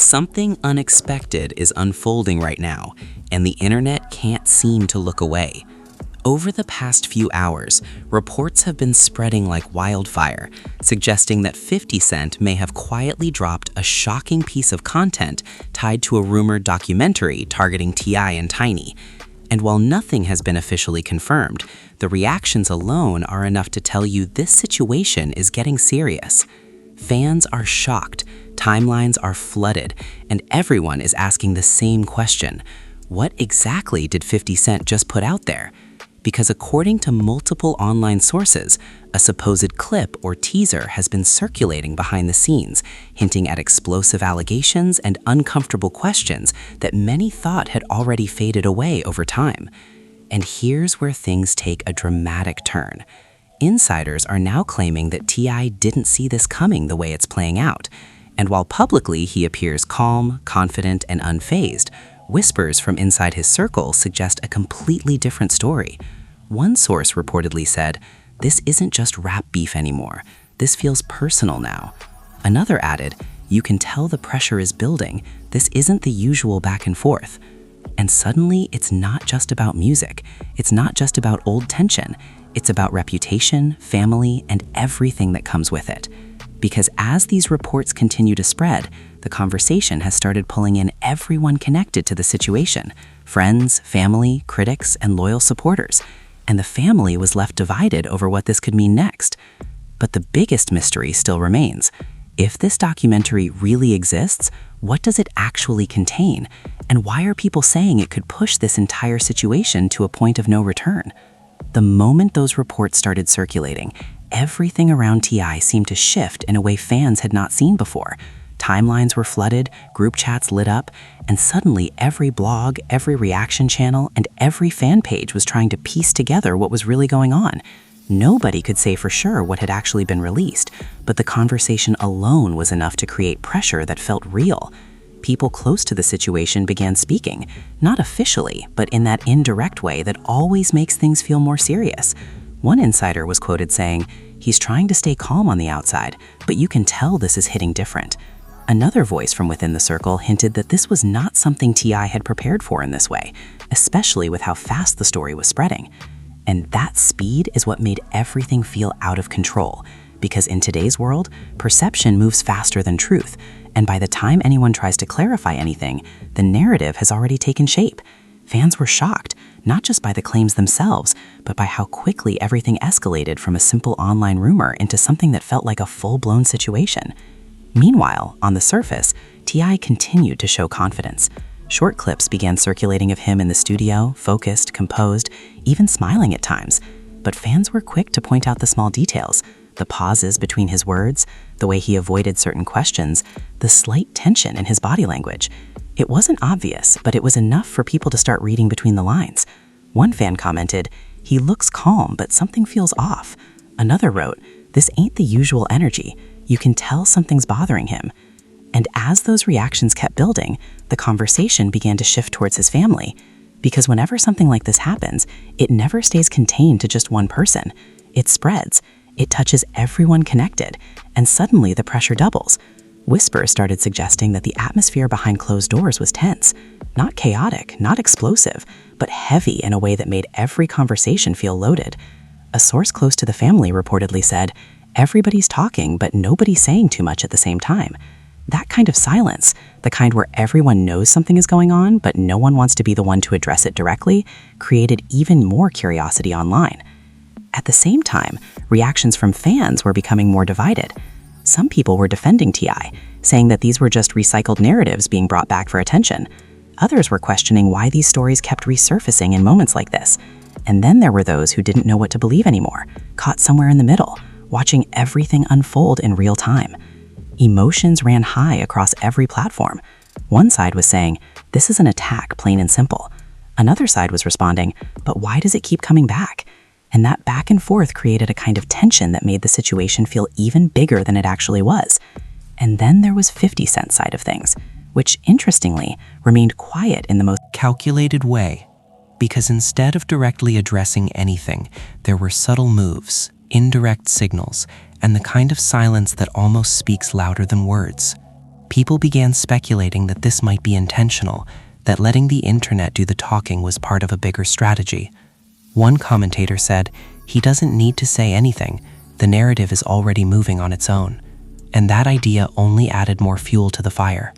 Something unexpected is unfolding right now, and the internet can't seem to look away. Over the past few hours, reports have been spreading like wildfire, suggesting that 50 Cent may have quietly dropped a shocking piece of content tied to a rumored documentary targeting T.I. and Tiny. And while nothing has been officially confirmed, the reactions alone are enough to tell you this situation is getting serious. Fans are shocked, timelines are flooded, and everyone is asking the same question: what exactly did 50 Cent just put out there? Because according to multiple online sources, a supposed clip or teaser has been circulating behind the scenes, hinting at explosive allegations and uncomfortable questions that many thought had already faded away over time. And here's where things take a dramatic turn. Insiders are now claiming that T.I. didn't see this coming the way it's playing out. And while publicly he appears calm, confident, and unfazed, whispers from inside his circle suggest a completely different story. One source reportedly said, "This isn't just rap beef anymore. This feels personal now." Another added, "You can tell the pressure is building. This isn't the usual back and forth." And suddenly, it's not just about music. It's not just about old tension. It's about reputation, family, and everything that comes with it. Because as these reports continue to spread, the conversation has started pulling in everyone connected to the situation: friends, family, critics, and loyal supporters. And the family was left divided over what this could mean next. But the biggest mystery still remains. If this documentary really exists, what does it actually contain? And why are people saying it could push this entire situation to a point of no return? The moment those reports started circulating, everything around T.I. seemed to shift in a way fans had not seen before. Timelines were flooded, group chats lit up, and suddenly every blog, every reaction channel, and every fan page was trying to piece together what was really going on. Nobody could say for sure what had actually been released, but the conversation alone was enough to create pressure that felt real. People close to the situation began speaking, not officially, but in that indirect way that always makes things feel more serious. One insider was quoted saying, "He's trying to stay calm on the outside, but you can tell this is hitting different." Another voice from within the circle hinted that this was not something T.I. had prepared for in this way, especially with how fast the story was spreading. And that speed is what made everything feel out of control, because in today's world, perception moves faster than truth, and by the time anyone tries to clarify anything, the narrative has already taken shape. Fans were shocked, not just by the claims themselves, but by how quickly everything escalated from a simple online rumor into something that felt like a full-blown situation. Meanwhile, on the surface, T.I. continued to show confidence. Short clips began circulating of him in the studio, focused, composed, even smiling at times. But fans were quick to point out the small details: the pauses between his words, the way he avoided certain questions, the slight tension in his body language. It wasn't obvious, but it was enough for people to start reading between the lines. One fan commented, "He looks calm, but something feels off." Another wrote, "This ain't the usual energy. You can tell something's bothering him." And as those reactions kept building, the conversation began to shift towards his family. Because whenever something like this happens, it never stays contained to just one person. It spreads. It touches everyone connected, and suddenly the pressure doubles. Whispers started suggesting that the atmosphere behind closed doors was tense, not chaotic, not explosive, but heavy in a way that made every conversation feel loaded. A source close to the family reportedly said, "Everybody's talking, but nobody's saying too much at the same time." That kind of silence, the kind where everyone knows something is going on, but no one wants to be the one to address it directly, created even more curiosity online. At the same time, reactions from fans were becoming more divided. Some people were defending T.I., saying that these were just recycled narratives being brought back for attention. Others were questioning why these stories kept resurfacing in moments like this. And then there were those who didn't know what to believe anymore, caught somewhere in the middle, watching everything unfold in real time. Emotions ran high across every platform. One side was saying, "This is an attack, plain and simple." Another side was responding, "But why does it keep coming back?" And that back and forth created a kind of tension that made the situation feel even bigger than it actually was. And then there was 50 Cent's side of things, which, interestingly, remained quiet in the most calculated way. Because instead of directly addressing anything, there were subtle moves, indirect signals, and the kind of silence that almost speaks louder than words. People began speculating that this might be intentional, that letting the internet do the talking was part of a bigger strategy. One commentator said, "He doesn't need to say anything, the narrative is already moving on its own." And that idea only added more fuel to the fire.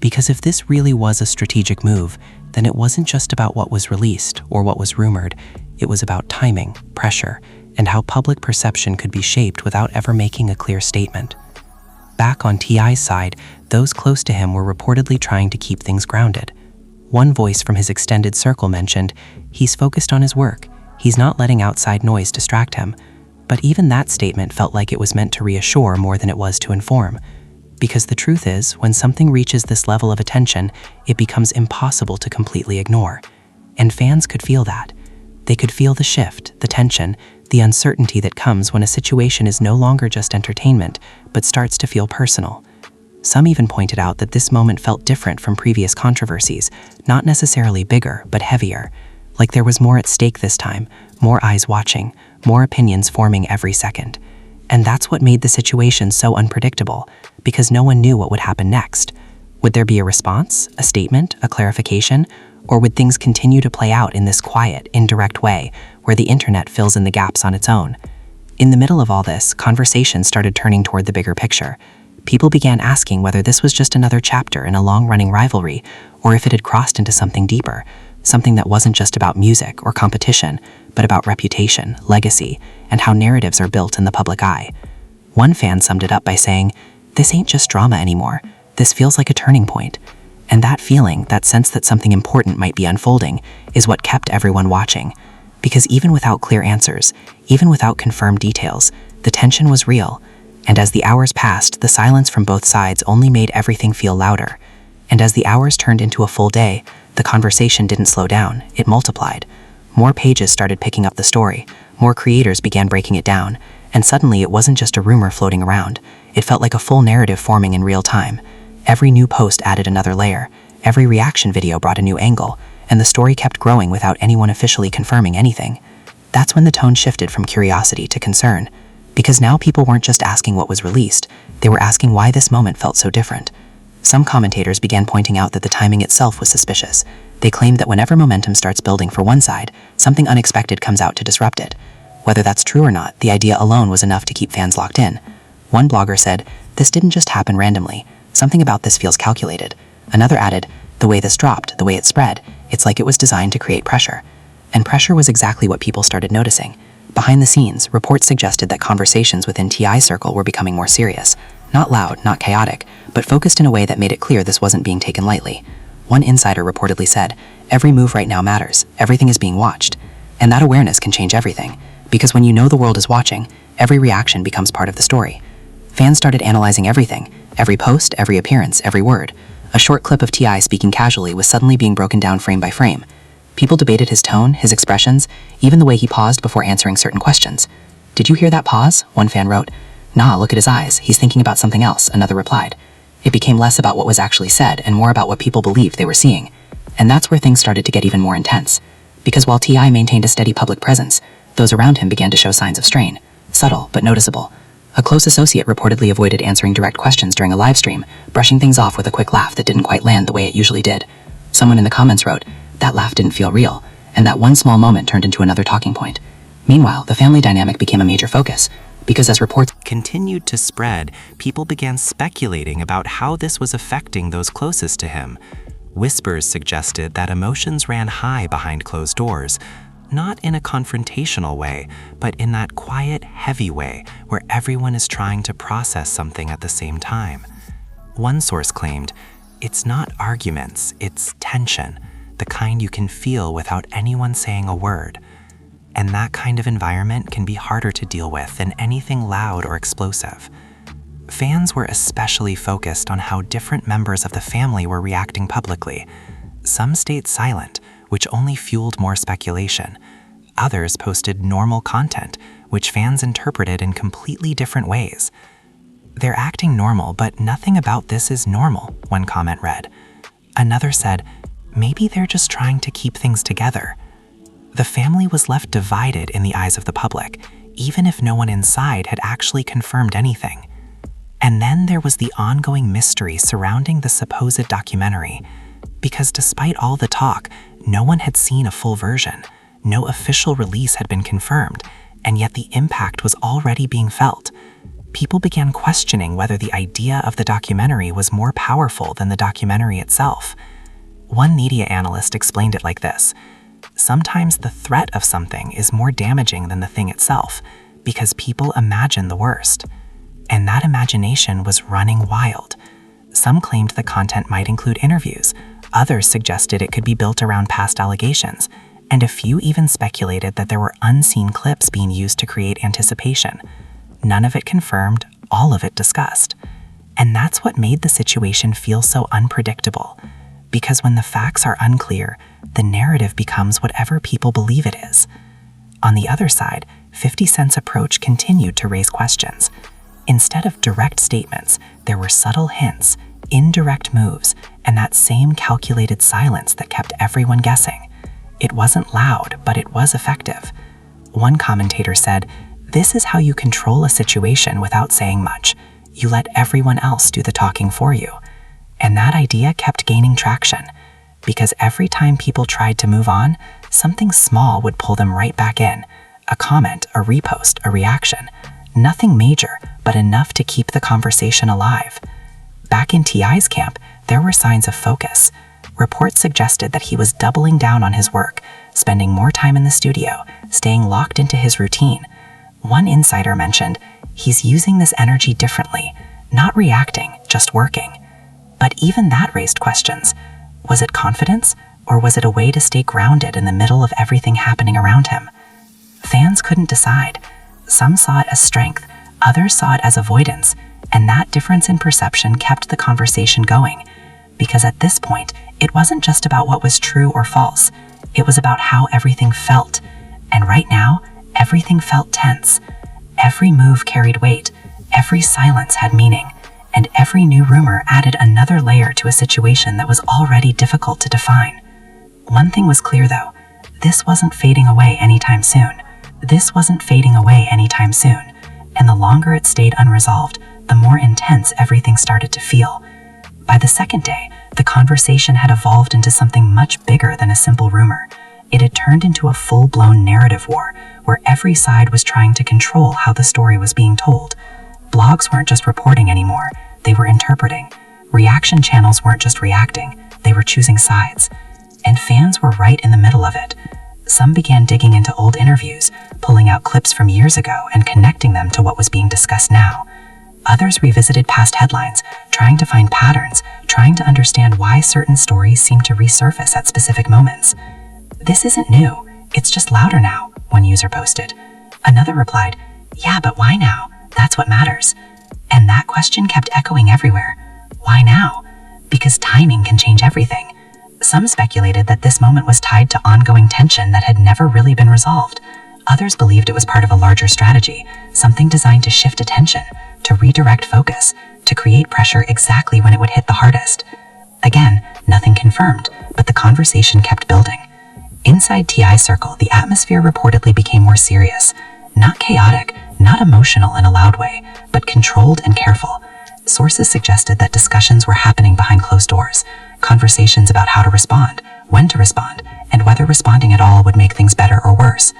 Because if this really was a strategic move, then it wasn't just about what was released or what was rumored, it was about timing, pressure, and how public perception could be shaped without ever making a clear statement. Back on T.I.'s side, those close to him were reportedly trying to keep things grounded. One voice from his extended circle mentioned, "He's focused on his work, he's not letting outside noise distract him." But even that statement felt like it was meant to reassure more than it was to inform. Because the truth is, when something reaches this level of attention, it becomes impossible to completely ignore. And fans could feel that. They could feel the shift, the tension, the uncertainty that comes when a situation is no longer just entertainment, but starts to feel personal. Some even pointed out that this moment felt different from previous controversies, not necessarily bigger, but heavier. Like there was more at stake this time, more eyes watching, more opinions forming every second. And that's what made the situation so unpredictable, because no one knew what would happen next. Would there be a response, a statement, a clarification, or would things continue to play out in this quiet, indirect way, where the internet fills in the gaps on its own? In the middle of all this, conversation started turning toward the bigger picture. People began asking whether this was just another chapter in a long-running rivalry, or if it had crossed into something deeper, something that wasn't just about music or competition, but about reputation, legacy, and how narratives are built in the public eye. One fan summed it up by saying, "This ain't just drama anymore, this feels like a turning point." And that feeling, that sense that something important might be unfolding, is what kept everyone watching. Because even without clear answers, even without confirmed details, the tension was real. And as the hours passed, the silence from both sides only made everything feel louder. And as the hours turned into a full day, the conversation didn't slow down, it multiplied. More pages started picking up the story, more creators began breaking it down, and suddenly it wasn't just a rumor floating around. It felt like a full narrative forming in real time. Every new post added another layer, every reaction video brought a new angle, and the story kept growing without anyone officially confirming anything. That's when the tone shifted from curiosity to concern. Because now people weren't just asking what was released, they were asking why this moment felt so different. Some commentators began pointing out that the timing itself was suspicious. They claimed that whenever momentum starts building for one side, something unexpected comes out to disrupt it. Whether that's true or not, the idea alone was enough to keep fans locked in. One blogger said, "This didn't just happen randomly. Something about this feels calculated." Another added, "The way this dropped, the way it spread, it's like it was designed to create pressure." And pressure was exactly what people started noticing. Behind the scenes, reports suggested that conversations within T.I.'s circle were becoming more serious. Not loud, not chaotic, but focused in a way that made it clear this wasn't being taken lightly. One insider reportedly said, "Every move right now matters, everything is being watched." And that awareness can change everything, because when you know the world is watching, every reaction becomes part of the story. Fans started analyzing everything, every post, every appearance, every word. A short clip of T.I. speaking casually was suddenly being broken down frame by frame. People debated his tone, his expressions, even the way he paused before answering certain questions. "Did you hear that pause?" one fan wrote. "Nah, look at his eyes, he's thinking about something else," another replied. It became less about what was actually said and more about what people believed they were seeing. And that's where things started to get even more intense. Because while T.I. maintained a steady public presence, those around him began to show signs of strain. Subtle, but noticeable. A close associate reportedly avoided answering direct questions during a live stream, brushing things off with a quick laugh that didn't quite land the way it usually did. Someone in the comments wrote, "That laugh didn't feel real," and that one small moment turned into another talking point. Meanwhile, the family dynamic became a major focus, because as reports continued to spread, people began speculating about how this was affecting those closest to him. Whispers suggested that emotions ran high behind closed doors, not in a confrontational way, but in that quiet, heavy way where everyone is trying to process something at the same time. One source claimed, "It's not arguments, it's tension, the kind you can feel without anyone saying a word." And that kind of environment can be harder to deal with than anything loud or explosive. Fans were especially focused on how different members of the family were reacting publicly. Some stayed silent, which only fueled more speculation. Others posted normal content, which fans interpreted in completely different ways. "They're acting normal, but nothing about this is normal," one comment read. Another said, "Maybe they're just trying to keep things together." The family was left divided in the eyes of the public, even if no one inside had actually confirmed anything. And then there was the ongoing mystery surrounding the supposed documentary, because despite all the talk, no one had seen a full version, no official release had been confirmed, and yet the impact was already being felt. People began questioning whether the idea of the documentary was more powerful than the documentary itself. One media analyst explained it like this: sometimes the threat of something is more damaging than the thing itself, because people imagine the worst. And that imagination was running wild. Some claimed the content might include interviews, others suggested it could be built around past allegations, and a few even speculated that there were unseen clips being used to create anticipation. None of it confirmed, all of it discussed. And that's what made the situation feel so unpredictable. Because when the facts are unclear, the narrative becomes whatever people believe it is. On the other side, 50 Cent's approach continued to raise questions. Instead of direct statements, there were subtle hints, indirect moves, and that same calculated silence that kept everyone guessing. It wasn't loud, but it was effective. One commentator said, "This is how you control a situation without saying much. You let everyone else do the talking for you." And that idea kept gaining traction, because every time people tried to move on, something small would pull them right back in. A comment, a repost, a reaction. Nothing major, but enough to keep the conversation alive. Back in T.I.'s camp, there were signs of focus. Reports suggested that he was doubling down on his work, spending more time in the studio, staying locked into his routine. One insider mentioned, "He's using this energy differently, not reacting, just working." But even that raised questions. Was it confidence, or was it a way to stay grounded in the middle of everything happening around him? Fans couldn't decide. Some saw it as strength, others saw it as avoidance, and that difference in perception kept the conversation going. Because at this point, it wasn't just about what was true or false, it was about how everything felt. And right now, everything felt tense. Every move carried weight, every silence had meaning, and every new rumor added another layer to a situation that was already difficult to define. One thing was clear though, this wasn't fading away anytime soon. This wasn't fading away anytime soon, and the longer it stayed unresolved, the more intense everything started to feel. By the second day, the conversation had evolved into something much bigger than a simple rumor. It had turned into a full-blown narrative war, where every side was trying to control how the story was being told. Blogs weren't just reporting anymore, they were interpreting. Reaction channels weren't just reacting, they were choosing sides. And fans were right in the middle of it. Some began digging into old interviews, pulling out clips from years ago and connecting them to what was being discussed now. Others revisited past headlines, trying to find patterns, trying to understand why certain stories seemed to resurface at specific moments. "This isn't new, it's just louder now," one user posted. Another replied, "Yeah, but why now? That's what matters." And that question kept echoing everywhere. Why now? Because timing can change everything. Some speculated that this moment was tied to ongoing tension that had never really been resolved. Others believed it was part of a larger strategy, something designed to shift attention, to redirect focus, to create pressure exactly when it would hit the hardest. Again, nothing confirmed, but the conversation kept building. Inside T.I.'s circle, the atmosphere reportedly became more serious. Not chaotic, not emotional in a loud way, but controlled and careful. Sources suggested that discussions were happening behind closed doors, conversations about how to respond, when to respond, and whether responding at all would make things better or worse.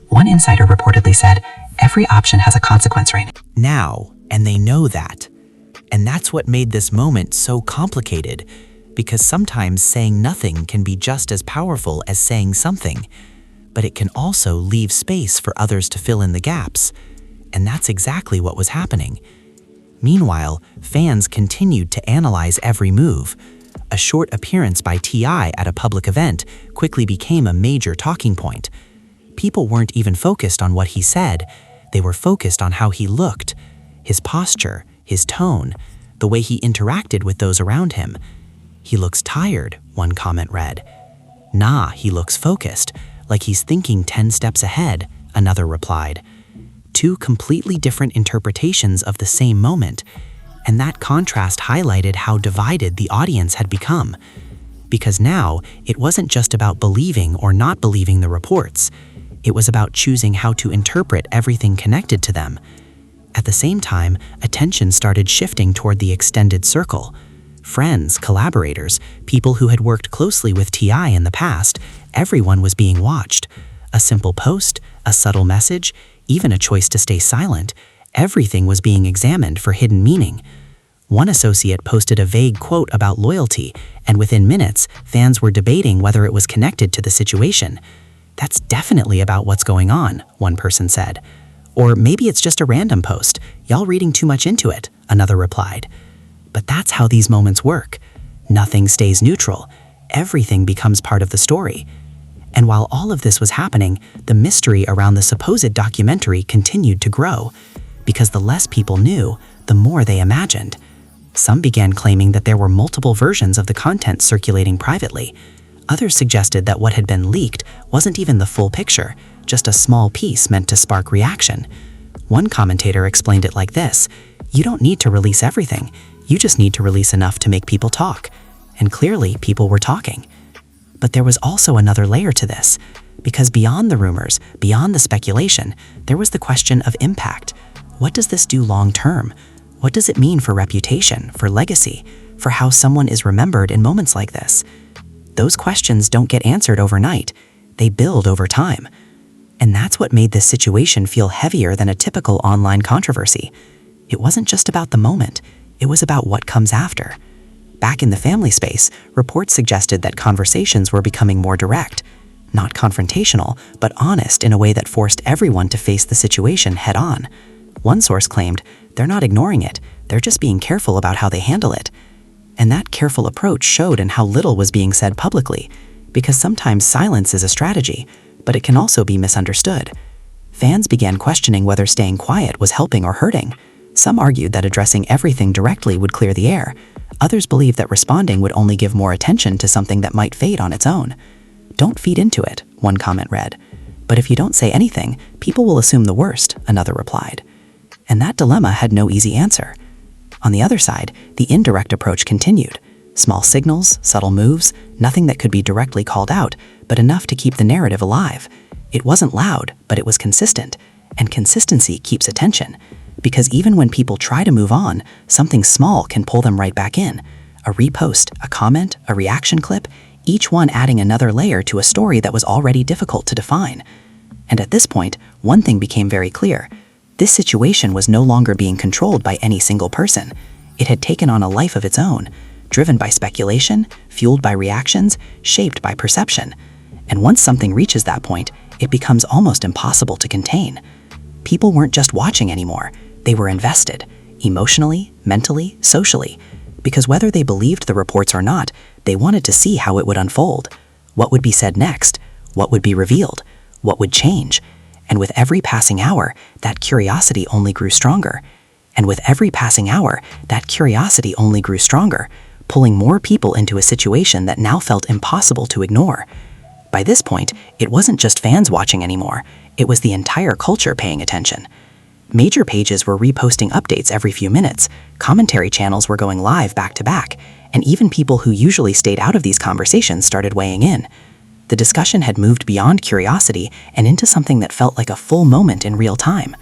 One insider reportedly said, "Every option has a consequence right now, and they know that. And that's what made this moment so complicated, because sometimes saying nothing can be just as powerful as saying something, but it can also leave space for others to fill in the gaps. And that's exactly what was happening. Meanwhile, fans continued to analyze every move. A short appearance by T.I. at a public event quickly became a major talking point. People weren't even focused on what he said, they were focused on how he looked, his posture, his tone, the way he interacted with those around him. "He looks tired," one comment read. "Nah, he looks focused, like he's thinking 10 steps ahead," another replied. Two completely different interpretations of the same moment, and that contrast highlighted how divided the audience had become. Because now, it wasn't just about believing or not believing the reports, it was about choosing how to interpret everything connected to them. At the same time, attention started shifting toward the extended circle. Friends, collaborators, people who had worked closely with TI in the past, everyone was being watched. A simple post, a subtle message, even a choice to stay silent, everything was being examined for hidden meaning. One associate posted a vague quote about loyalty, and within minutes, fans were debating whether it was connected to the situation. "That's definitely about what's going on," one person said. "Or maybe it's just a random post. Y'all reading too much into it," another replied. But that's how these moments work. Nothing stays neutral. Everything becomes part of the story. And while all of this was happening, the mystery around the supposed documentary continued to grow, because the less people knew, the more they imagined. Some began claiming that there were multiple versions of the content circulating privately. Others suggested that what had been leaked wasn't even the full picture, just a small piece meant to spark reaction. One commentator explained it like this: "You don't need to release everything. You just need to release enough to make people talk." And clearly, people were talking. But there was also another layer to this, because beyond the rumors, beyond the speculation, there was the question of impact. What does this do long term? What does it mean for reputation, for legacy, for how someone is remembered in moments like this? Those questions don't get answered overnight. They build over time. And that's what made this situation feel heavier than a typical online controversy. It wasn't just about the moment, it was about what comes after. Back in the family space, reports suggested that conversations were becoming more direct, not confrontational, but honest in a way that forced everyone to face the situation head on. One source claimed, "They're not ignoring it, they're just being careful about how they handle it." And that careful approach showed in how little was being said publicly, because sometimes silence is a strategy, but it can also be misunderstood. Fans began questioning whether staying quiet was helping or hurting. Some argued that addressing everything directly would clear the air. Others believed that responding would only give more attention to something that might fade on its own. "Don't feed into it," one comment read. "But if you don't say anything, people will assume the worst," another replied. And that dilemma had no easy answer. On the other side, the indirect approach continued. Small signals, subtle moves, nothing that could be directly called out, but enough to keep the narrative alive. It wasn't loud, but it was consistent. And consistency keeps attention. Because even when people try to move on, something small can pull them right back in. A repost, a comment, a reaction clip, each one adding another layer to a story that was already difficult to define. And at this point, one thing became very clear. This situation was no longer being controlled by any single person. It had taken on a life of its own, driven by speculation, fueled by reactions, shaped by perception. And once something reaches that point, it becomes almost impossible to contain. People weren't just watching anymore. They were invested, emotionally, mentally, socially, because whether they believed the reports or not, they wanted to see how it would unfold. What would be said next? What would be revealed? What would change? And with every passing hour, that curiosity only grew stronger. And with every passing hour, that curiosity only grew stronger, pulling more people into a situation that now felt impossible to ignore. By this point, it wasn't just fans watching anymore, it was the entire culture paying attention. Major pages were reposting updates every few minutes, commentary channels were going live back to back, and even people who usually stayed out of these conversations started weighing in. The discussion had moved beyond curiosity and into something that felt like a full moment in real time.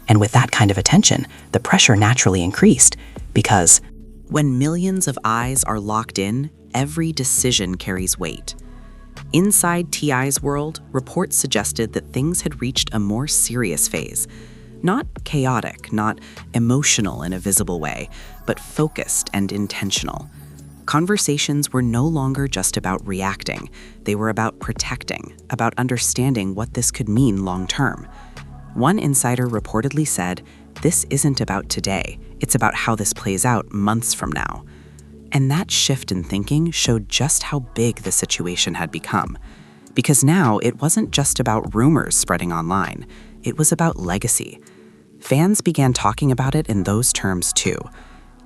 And with that kind of attention, the pressure naturally increased, because when millions of eyes are locked in, every decision carries weight. Inside TI's world, reports suggested that things had reached a more serious phase. Not chaotic, not emotional in a visible way, but focused and intentional. Conversations were no longer just about reacting. They were about protecting, about understanding what this could mean long term. One insider reportedly said, "This isn't about today, it's about how this plays out months from now." And that shift in thinking showed just how big the situation had become. Because now it wasn't just about rumors spreading online, it was about legacy. Fans began talking about it in those terms too.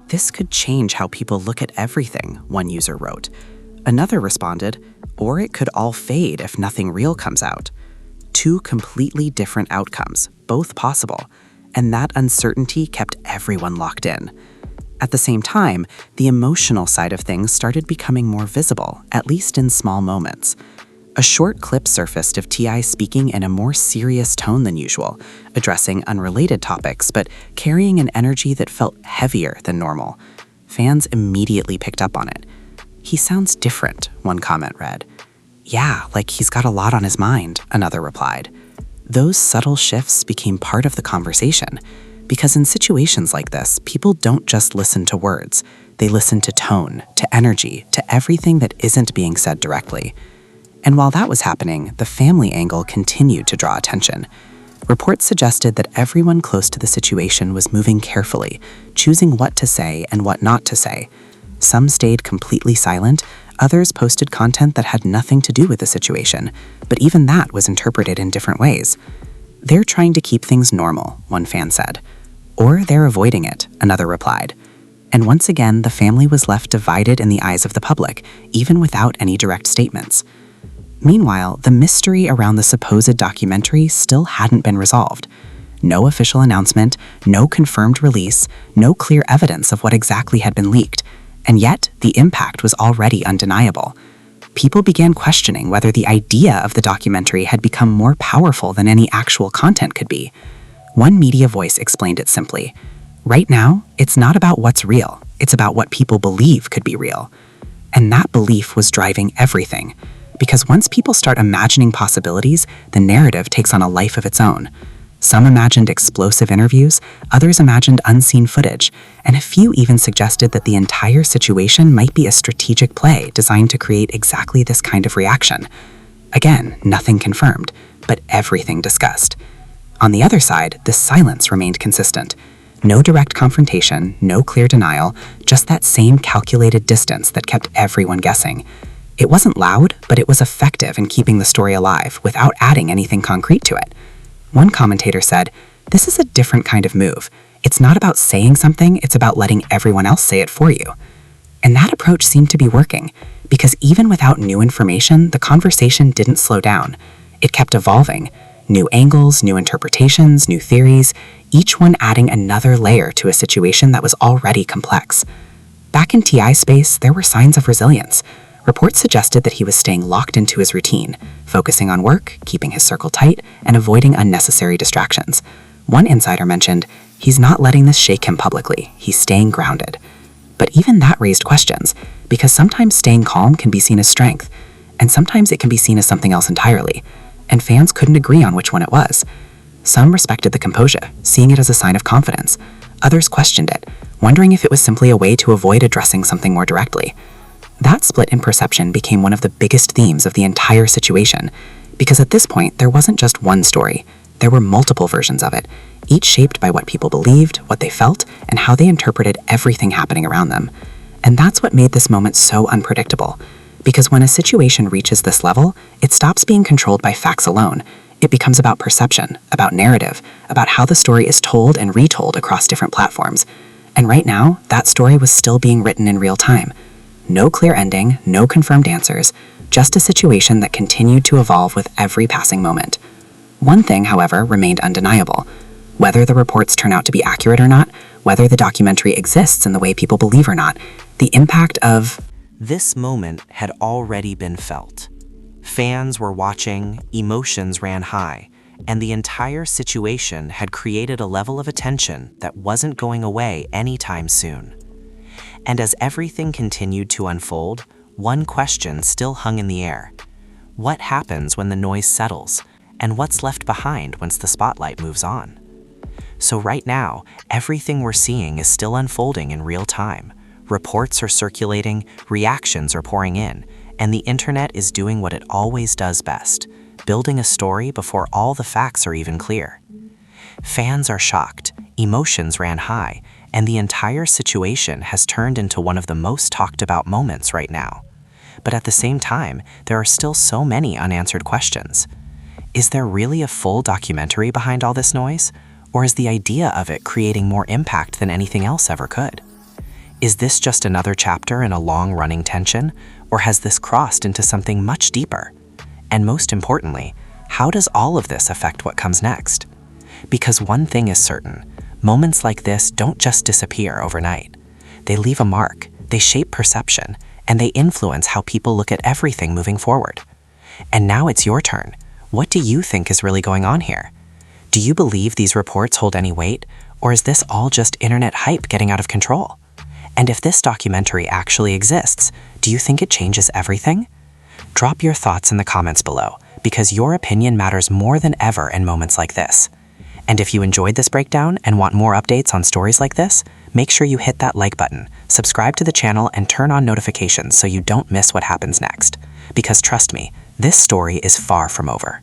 "This could change how people look at everything," one user wrote. Another responded, "Or it could all fade if nothing real comes out." Two completely different outcomes, both possible, and that uncertainty kept everyone locked in. At the same time, the emotional side of things started becoming more visible, at least in small moments. A short clip surfaced of T.I. speaking in a more serious tone than usual, addressing unrelated topics but carrying an energy that felt heavier than normal. Fans immediately picked up on it. "He sounds different," one comment read. "Yeah, like he's got a lot on his mind," another replied. Those subtle shifts became part of the conversation, because in situations like this, people don't just listen to words. They listen to tone, to energy, to everything that isn't being said directly. And while that was happening, the family angle continued to draw attention. Reports suggested that everyone close to the situation was moving carefully, choosing what to say and what not to say. Some stayed completely silent, others posted content that had nothing to do with the situation, but even that was interpreted in different ways. "They're trying to keep things normal," one fan said. "Or they're avoiding it," another replied. And once again, the family was left divided in the eyes of the public, even without any direct statements. Meanwhile, the mystery around the supposed documentary still hadn't been resolved. No official announcement, no confirmed release, no clear evidence of what exactly had been leaked, and yet the impact was already undeniable. People began questioning whether the idea of the documentary had become more powerful than any actual content could be. One media voice explained it simply: "Right now, it's not about what's real, it's about what people believe could be real." And that belief was driving everything. Because once people start imagining possibilities, the narrative takes on a life of its own. Some imagined explosive interviews, others imagined unseen footage, and a few even suggested that the entire situation might be a strategic play designed to create exactly this kind of reaction. Again, nothing confirmed, but everything discussed. On the other side, the silence remained consistent. No direct confrontation, no clear denial, just that same calculated distance that kept everyone guessing. It wasn't loud, but it was effective in keeping the story alive without adding anything concrete to it. One commentator said, "This is a different kind of move. It's not about saying something, it's about letting everyone else say it for you." And that approach seemed to be working, because even without new information, the conversation didn't slow down. It kept evolving. New angles, new interpretations, new theories, each one adding another layer to a situation that was already complex. Back in T.I. space, there were signs of resilience. Reports suggested that he was staying locked into his routine, focusing on work, keeping his circle tight, and avoiding unnecessary distractions. One insider mentioned, "He's not letting this shake him publicly, he's staying grounded." But even that raised questions, because sometimes staying calm can be seen as strength, and sometimes it can be seen as something else entirely, and fans couldn't agree on which one it was. Some respected the composure, seeing it as a sign of confidence. Others questioned it, wondering if it was simply a way to avoid addressing something more directly. That split in perception became one of the biggest themes of the entire situation, because at this point, there wasn't just one story. There were multiple versions of it, each shaped by what people believed, what they felt, and how they interpreted everything happening around them. And that's what made this moment so unpredictable, because when a situation reaches this level, it stops being controlled by facts alone. It becomes about perception, about narrative, about how the story is told and retold across different platforms. And right now, that story was still being written in real time. No clear ending, no confirmed answers, just a situation that continued to evolve with every passing moment. One thing, however, remained undeniable. Whether the reports turn out to be accurate or not, whether the documentary exists in the way people believe or not, the impact of this moment had already been felt. Fans were watching, emotions ran high, and the entire situation had created a level of attention that wasn't going away anytime soon. And as everything continued to unfold, one question still hung in the air. What happens when the noise settles, and what's left behind once the spotlight moves on? So right now, everything we're seeing is still unfolding in real time. Reports are circulating, reactions are pouring in, and the internet is doing what it always does best, building a story before all the facts are even clear. Fans are shocked, emotions ran high, and the entire situation has turned into one of the most talked about moments right now. But at the same time, there are still so many unanswered questions. Is there really a full documentary behind all this noise? Or is the idea of it creating more impact than anything else ever could? Is this just another chapter in a long-running tension? Or has this crossed into something much deeper? And most importantly, how does all of this affect what comes next? Because one thing is certain, moments like this don't just disappear overnight. They leave a mark, they shape perception, and they influence how people look at everything moving forward. And now it's your turn. What do you think is really going on here? Do you believe these reports hold any weight, or is this all just internet hype getting out of control? And if this documentary actually exists, do you think it changes everything? Drop your thoughts in the comments below, because your opinion matters more than ever in moments like this. And if you enjoyed this breakdown and want more updates on stories like this, make sure you hit that like button, subscribe to the channel, and turn on notifications so you don't miss what happens next. Because trust me, this story is far from over.